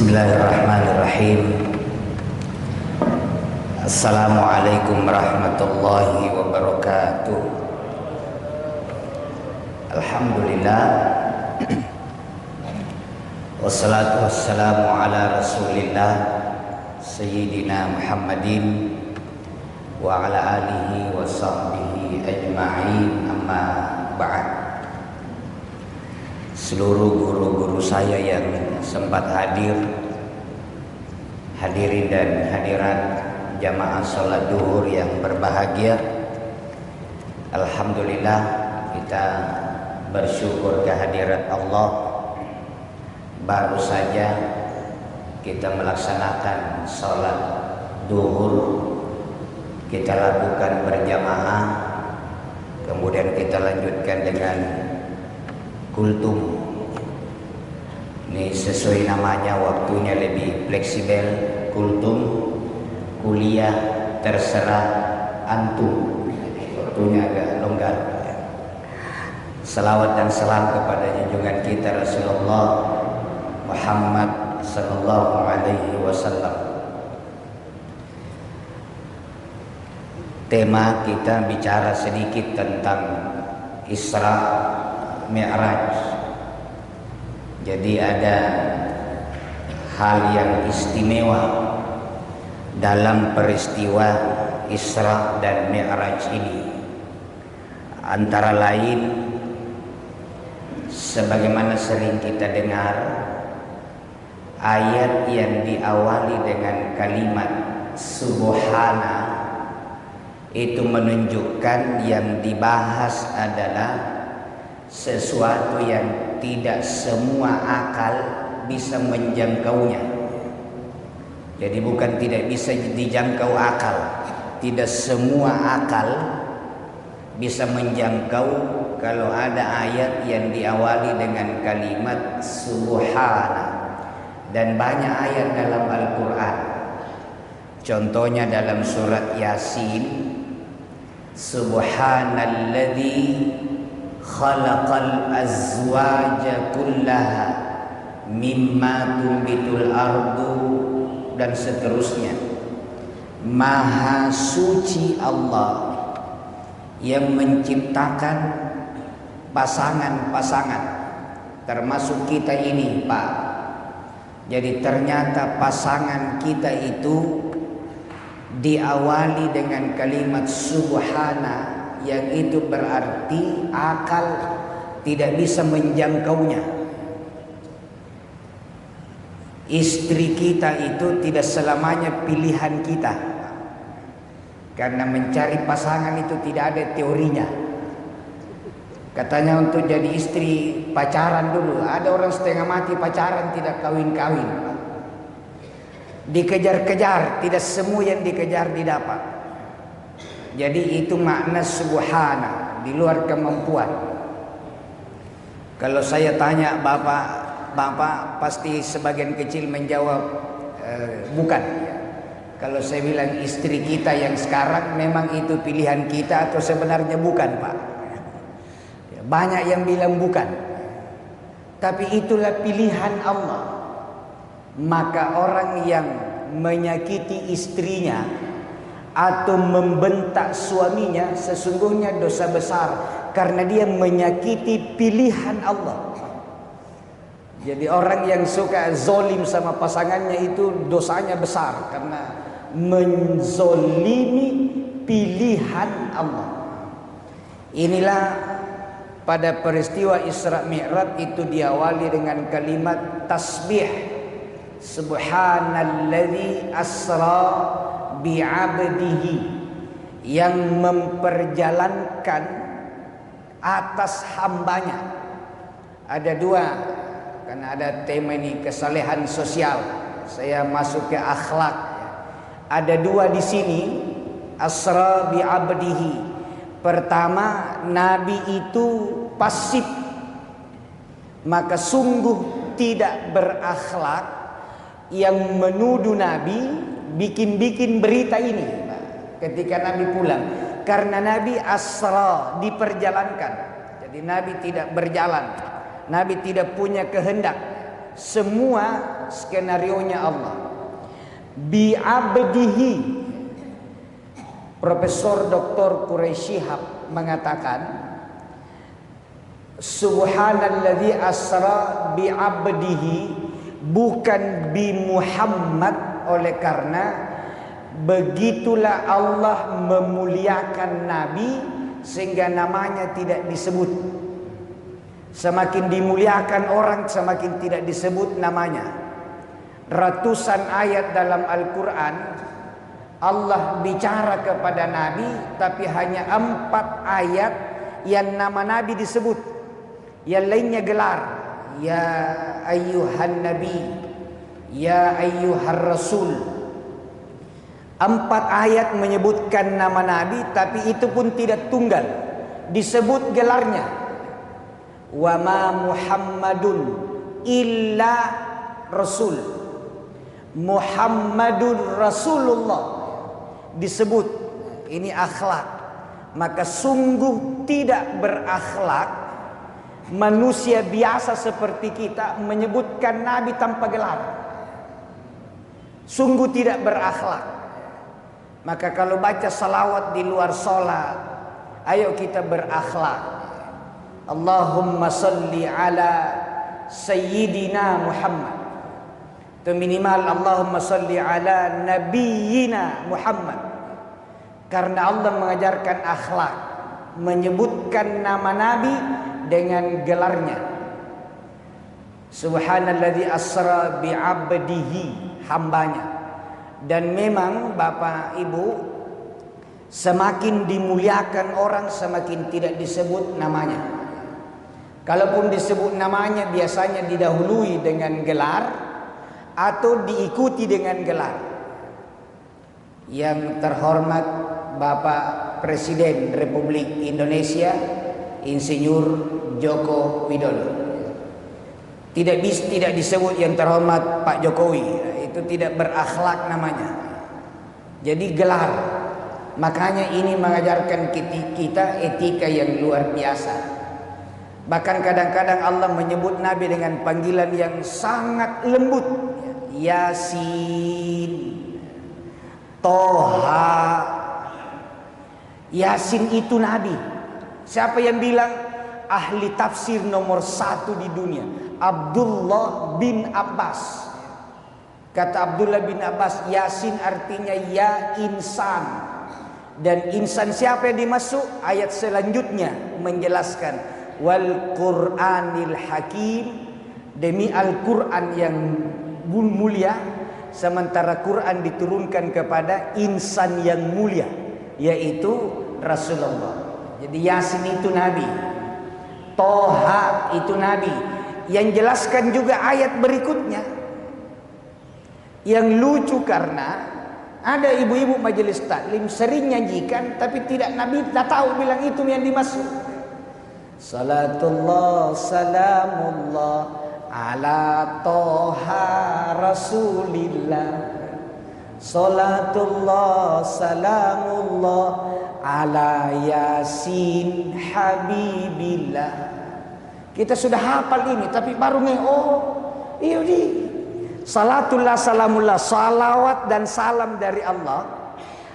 Bismillahirrahmanirrahim. Assalamualaikum warahmatullahi wabarakatuh. Alhamdulillah, wassalatu wassalamu ala rasulillah Sayyidina Muhammadin wa ala alihi wa sahbihi ajma'in, amma ba'd. Seluruh guru-guru saya yang sempat hadirin dan hadirat jamaah sholat duhur yang berbahagia, alhamdulillah kita bersyukur kehadirat Allah. Baru saja kita melaksanakan sholat duhur, kita lakukan berjamaah, kemudian kita lanjutkan dengan kultum. Ini sesuai namanya, waktunya lebih fleksibel. Kultum, kuliah terserah antum, waktunya agak longgar. Salawat dan salam kepada junjungan kita Rasulullah Muhammad sallallahu alaihi wasallam. Tema kita bicara sedikit tentang Isra Mi'raj. Jadi ada hal yang istimewa dalam peristiwa Isra dan Mi'raj ini. Antara lain, sebagaimana sering kita dengar, ayat yang diawali dengan kalimat Subhana itu menunjukkan yang dibahas adalah sesuatu yang tidak semua akal bisa menjangkaunya. Jadi bukan tidak bisa dijangkau akal, tidak semua akal bisa menjangkau kalau ada ayat yang diawali dengan kalimat Subhana. Dan banyak ayat dalam Al-Quran. Contohnya dalam surat Yasin, Subhanalladzi khalaqal azwaja kullaha mimma tumbitul ardu, dan seterusnya. Maha suci Allah yang menciptakan pasangan-pasangan, termasuk kita ini, Pak. Jadi ternyata pasangan kita itu diawali dengan kalimat Subhana, yang itu berarti akal tidak bisa menjangkaunya. Istri kita itu tidak selamanya pilihan kita, karena mencari pasangan itu tidak ada teorinya. Katanya untuk jadi istri pacaran dulu. Ada orang setengah mati pacaran tidak kawin-kawin, dikejar-kejar, tidak semua yang dikejar didapat. Jadi itu makna Subhana, di luar kemampuan. Kalau saya tanya Bapak pasti sebagian kecil menjawab bukan. Kalau saya bilang istri kita yang sekarang memang itu pilihan kita atau sebenarnya bukan, Pak? Banyak yang bilang bukan. Tapi itulah pilihan Allah. Maka orang yang menyakiti istrinya atau membentak suaminya sesungguhnya dosa besar, karena dia menyakiti pilihan Allah. Jadi orang yang suka zolim sama pasangannya itu dosanya besar, karena menzolimi pilihan Allah. Inilah pada peristiwa Isra Mi'raj itu diawali dengan kalimat tasbih, Subhanalladzi asra bi'abdihi, yang memperjalankan atas hambanya. Ada dua, karena ada tema ini kesalehan sosial, saya masuk ke akhlak. Ada dua di sini, asra bi'abdihi. Pertama, Nabi itu pasif, maka sungguh tidak berakhlak yang menuduh Nabi bikin-bikin berita ini ketika Nabi pulang. Karena Nabi asra, diperjalankan. Jadi Nabi tidak berjalan, Nabi tidak punya kehendak. Semua skenarionya Allah. Bi'abdihi. Profesor Dr. Quraisy Shihab mengatakan, Subhanalladzi asra bi'abdihi, bukan bi Muhammad, oleh karena begitulah Allah memuliakan Nabi sehingga namanya tidak disebut. Semakin dimuliakan orang, semakin tidak disebut namanya. Ratusan ayat dalam Al-Quran Allah bicara kepada Nabi, tapi hanya 4 ayat yang nama Nabi disebut. Yang lainnya gelar. Ya ayyuhan nabi, ya ayyuhar rasul. 4 ayat menyebutkan nama Nabi, tapi itu pun tidak tunggal, disebut gelarnya. Wa ma Muhammadun illa rasul. Muhammadur Rasulullah disebut. Ini akhlak. Maka sungguh tidak berakhlak manusia biasa seperti kita menyebutkan Nabi tanpa gelar. Sungguh tidak berakhlak. Maka kalau baca salawat di luar sholat, ayo kita berakhlak. Allahumma salli ala Sayyidina Muhammad. Itu minimal Allahumma salli ala Nabiyyina Muhammad. Karena Allah mengajarkan akhlak, menyebutkan nama Nabi dengan gelarnya. Subhanalladzi asra bi'abdihi, hambanya. Dan memang Bapak Ibu, semakin dimuliakan orang, semakin tidak disebut namanya. Kalaupun disebut namanya, biasanya didahului dengan gelar atau diikuti dengan gelar. Yang terhormat Bapak Presiden Republik Indonesia Insinyur Joko Widodo. Tidak disebut yang terhormat Pak Jokowi. Itu tidak berakhlak namanya. Jadi gelar. Makanya ini mengajarkan kita etika yang luar biasa. Bahkan kadang-kadang Allah menyebut Nabi dengan panggilan yang sangat lembut. Yasin, Toha. Yasin itu Nabi. Siapa yang bilang? Ahli tafsir nomor 1 di dunia, Abdullah bin Abbas. Kata Abdullah bin Abbas, Yasin artinya ya insan. Dan insan siapa yang dimaksud? Ayat selanjutnya menjelaskan, wal Qur'anil Hakim, demi Al-Quran yang mulia. Sementara Quran diturunkan kepada insan yang mulia, yaitu Rasulullah. Jadi Yasin itu Nabi, Toha itu Nabi. Yang jelaskan juga ayat berikutnya. Yang lucu karena ada ibu-ibu majelis taklim sering nyanyikan, tapi tidak Nabi tak tahu bilang itu yang dimaksud. Salatullah salamullah ala Toha Rasulillah. Salatullah salamullah ala Yasin Habibillah. Kita sudah hafal ini, tapi baru nih, oh iya di salatullah salamullah, salawat dan salam dari Allah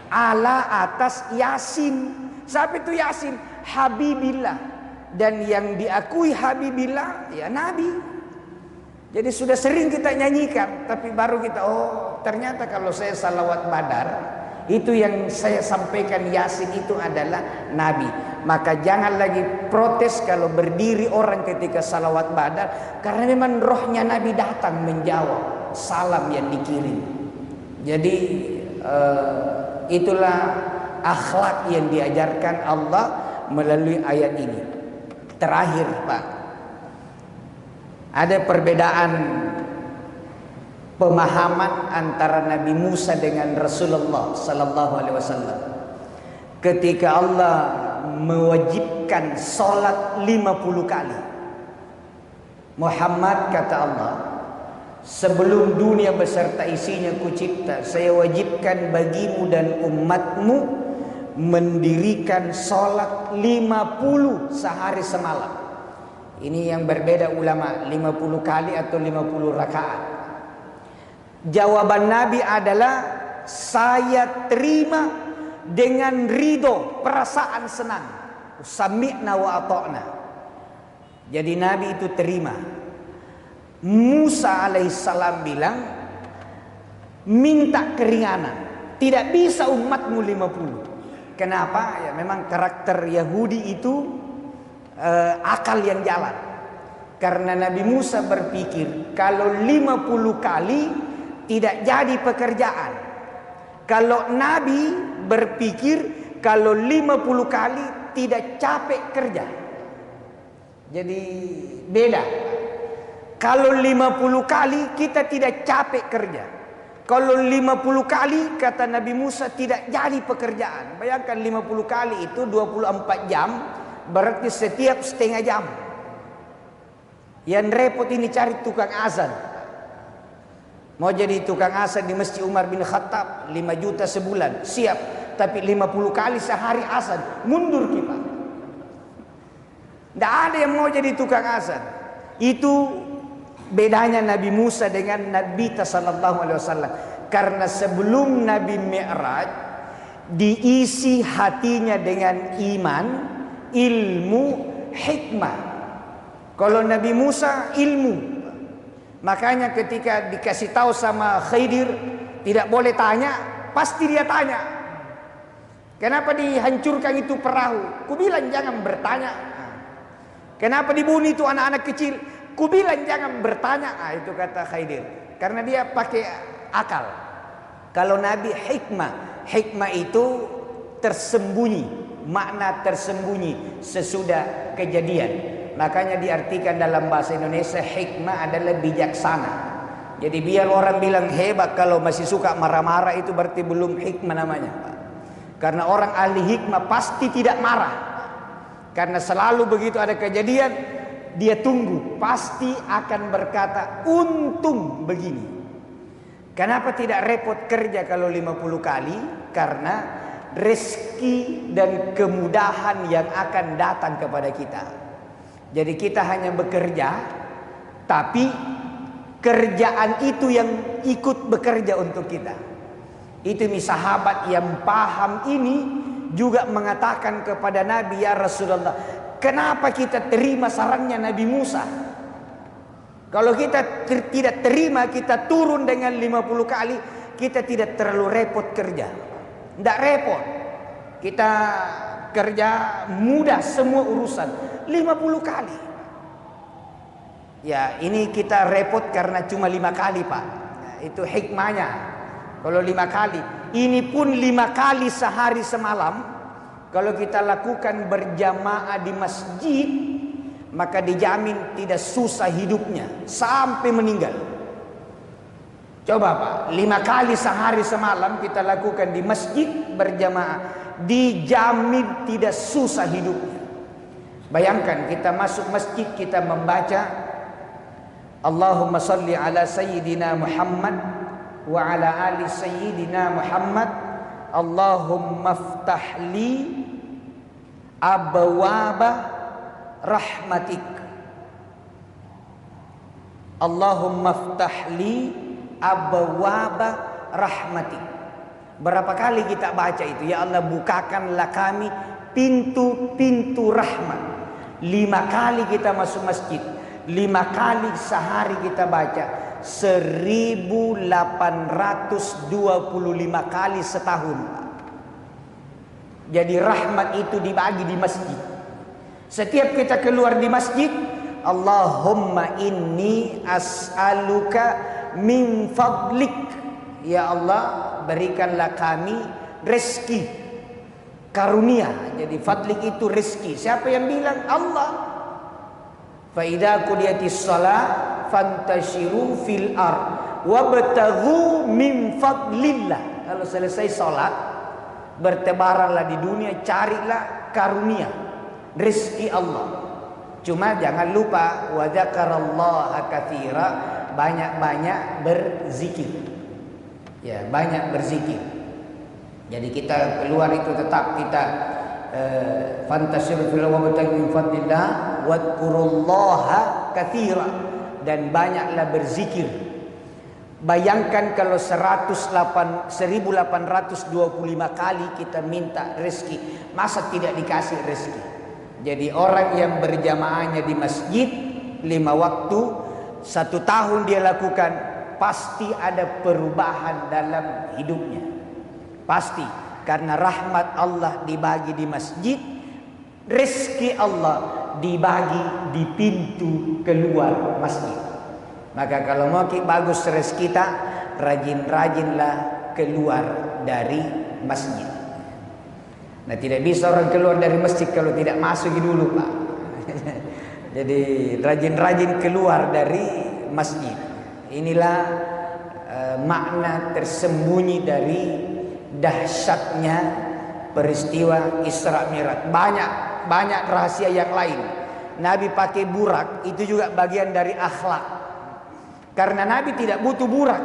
ala atas Yasin. Siapa itu Yasin? Habibillah. Dan yang diakui Habibillah ya Nabi. Jadi sudah sering kita nyanyikan, tapi baru kita, oh ternyata kalau saya salawat badar, itu yang saya sampaikan Yasin itu adalah Nabi. Maka jangan lagi protes kalau berdiri orang ketika salawat badar, karena memang rohnya Nabi datang menjawab salam yang dikirim. Jadi itulah akhlak yang diajarkan Allah melalui ayat ini. Terakhir Pak, ada perbedaan pemahaman antara Nabi Musa dengan Rasulullah sallallahu alaihi wasallam. Ketika Allah mewajibkan salat 50 kali. Muhammad, kata Allah, sebelum dunia beserta isinya kucipta, saya wajibkan bagimu dan umatmu mendirikan salat 50 sehari semalam. Ini yang berbeda ulama, 50 kali atau 50 rakaat. Jawaban Nabi adalah, saya terima dengan ridho, perasaan senang. Sami'na wa ata'na. Jadi Nabi itu terima. Musa alaihissalam bilang, minta keringanan, tidak bisa umatmu 50. Kenapa? Ya memang karakter Yahudi itu akal yang jalan. Karena Nabi Musa berpikir kalau 50 kali tidak jadi pekerjaan. Kalau Nabi berpikir kalau 50 kali tidak capek kerja. Jadi beda. Kalau 50 kali kita tidak capek kerja. Kalau 50 kali kata Nabi Musa tidak jadi pekerjaan. Bayangkan 50 kali itu 24 jam, berarti setiap setengah jam. Yang repot ini cari tukang azan. Mau jadi tukang azan di Masjid Umar bin Khattab 5 juta sebulan, siap. Tapi 50 kali sehari azan, mundur kita. Tidak ada yang mau jadi tukang azan. Itu bedanya Nabi Musa dengan Nabi sallallahu alaihi wasallam. Karena sebelum Nabi Mi'raj diisi hatinya dengan iman, ilmu, hikmah. Kalau Nabi Musa ilmu. Makanya ketika dikasih tahu sama Khidir tidak boleh tanya, pasti dia tanya. Kenapa dihancurkan itu perahu? Kubilang jangan bertanya. Kenapa dibunuh itu anak-anak kecil? Kubilang jangan bertanya. Itu kata Khidir. Karena dia pakai akal. Kalau Nabi hikmah. Hikmah itu tersembunyi. Makna tersembunyi sesudah kejadian. Makanya diartikan dalam bahasa Indonesia hikmah adalah bijaksana. Jadi biar orang bilang hebat kalau masih suka marah-marah, itu berarti belum hikmah namanya. Karena orang ahli hikmah pasti tidak marah. Karena selalu begitu ada kejadian, dia tunggu, pasti akan berkata untung begini. Kenapa tidak repot kerja kalau 50 kali? Karena rezeki dan kemudahan yang akan datang kepada kita. Jadi kita hanya bekerja, tapi kerjaan itu yang ikut bekerja untuk kita. Itu nih sahabat yang paham ini juga mengatakan kepada Nabi, ya Rasulullah, kenapa kita terima sarannya Nabi Musa? Kalau kita tidak terima, kita turun dengan 50 kali, kita tidak terlalu repot kerja. Tidak repot. Kita kerja mudah semua urusan 50 kali. Ya ini kita repot karena cuma 5 kali Pak. Itu hikmahnya. Kalau 5 kali, ini pun 5 kali sehari semalam. Kalau kita lakukan berjamaah di masjid, maka dijamin tidak susah hidupnya sampai meninggal. Coba Pak, 5 kali sehari semalam kita lakukan di masjid berjamaah, dijamin tidak susah hidupnya. Bayangkan kita masuk masjid, kita membaca Allahumma salli ala sayyidina Muhammad wa ala ali sayyidina Muhammad, Allahumma ftah li abwaba rahmatik, Allahumma ftah li abwaba rahmatik. Berapa kali kita baca itu? Ya Allah, bukakanlah kami pintu-pintu rahmat. 5 kali kita masuk masjid, 5 kali sehari kita baca, 1825 kali setahun. Jadi rahmat itu dibagi di masjid. Setiap kita keluar di masjid, Allahumma inni as'aluka min fadlik. Ya Allah, berikanlah kami rezeki, karunia. Jadi fadlik itu rezeki. Siapa yang bilang? Allah. Fa idza qudiyatis shalah fantashiru fil ard wabtaghu min fadlillah. Kalau selesai salat, bertebaranlah di dunia, carilah karunia, rezeki Allah. Cuma jangan lupa wa dzakarallaha katsira, banyak-banyak berzikir. Ya, banyak berzikir. Jadi kita keluar itu tetap kita fantasiru fil wabtaghu min fadlillah wadkurullaha katsira, dan banyaklah berzikir. Bayangkan kalau 1825 kali kita minta rezeki, masa tidak dikasih rezeki? Jadi orang yang berjamaahnya di masjid 5 waktu, 1 tahun dia lakukan, pasti ada perubahan dalam hidupnya. Pasti, karena rahmat Allah dibagi di masjid, rezeki Allah dibagi di pintu keluar masjid. Maka kalau mau bagus rezeki kita, rajin-rajinlah keluar dari masjid. Nah, tidak bisa orang keluar dari masjid kalau tidak masuk dulu, Pak. Jadi rajin-rajin keluar dari masjid. Inilah makna tersembunyi dari dahsyatnya peristiwa Isra Mi'raj. Banyak rahasia yang lain. Nabi pakai burak, itu juga bagian dari akhlak. Karena Nabi tidak butuh burak.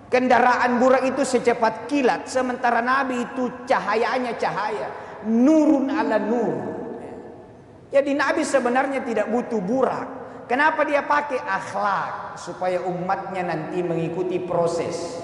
Kendaraan burak itu secepat kilat, sementara Nabi itu cahayanya cahaya, nurun ala nur. Jadi Nabi sebenarnya tidak butuh burak. Kenapa dia pakai akhlak? Supaya umatnya nanti mengikuti proses.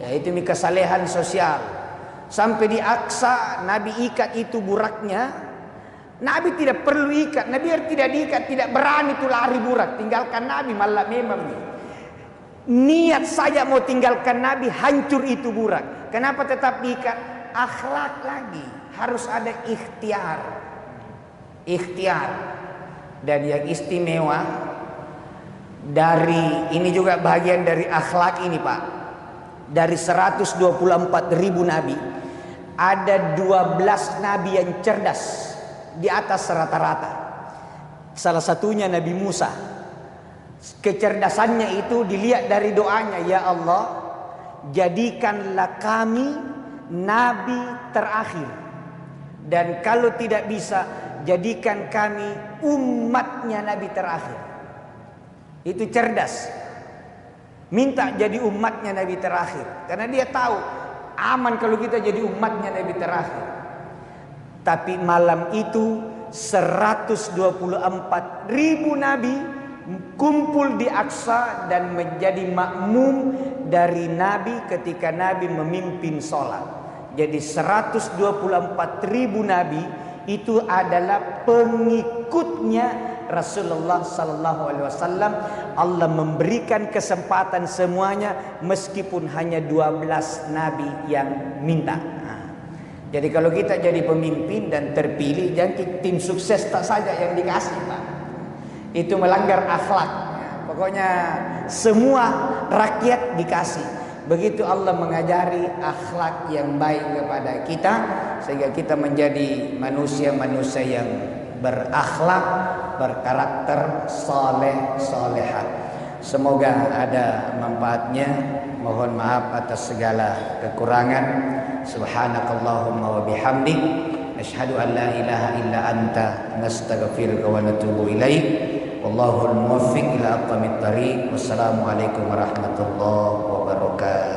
Ya, itu kesalehan sosial. Sampai di Aqsa Nabi ikat itu buraknya. Nabi tidak perlu ikat. Nabi tidak diikat, tidak berani itu lari burak. Tinggalkan Nabi malah memang niat saja mau tinggalkan Nabi, hancur itu burak. Kenapa tetap diikat? Akhlak lagi. Harus ada ikhtiar. Ikhtiar. Dan yang istimewa dari ini juga bagian dari akhlak ini, Pak. Dari 124.000 nabi, ada 12 nabi yang cerdas di atas rata-rata. Salah satunya Nabi Musa. Kecerdasannya itu dilihat dari doanya, ya Allah, jadikanlah kami nabi terakhir. Dan kalau tidak bisa, jadikan kami umatnya nabi terakhir. Itu cerdas. Minta jadi umatnya nabi terakhir. Karena dia tahu aman kalau kita jadi umatnya nabi terakhir. Tapi malam itu 124.000 nabi kumpul di Aqsa dan menjadi makmum dari Nabi ketika Nabi memimpin sholat. Jadi 124.000 nabi itu adalah pengikutnya Rasulullah sallallahu alaihi wasallam. Allah memberikan kesempatan semuanya meskipun hanya 12 nabi yang minta. Jadi kalau kita jadi pemimpin dan terpilih, jangan tim sukses tak saja yang dikasih, Pak. Itu melanggar akhlak. Pokoknya semua rakyat dikasih. Begitu Allah mengajari akhlak yang baik kepada kita, sehingga kita menjadi manusia-manusia yang berakhlak, berkarakter saleh salehah. Semoga ada manfaatnya. Mohon maaf atas segala kekurangan. Subhanakallahumma wa bihamdik, asyhadu an la ilaha illa anta, nastaghfiruka wa natubu ilaik. Wallahul muwaffiq ila aqwamit thariq. Wassalamualaikum warahmatullahi wabarakatuh.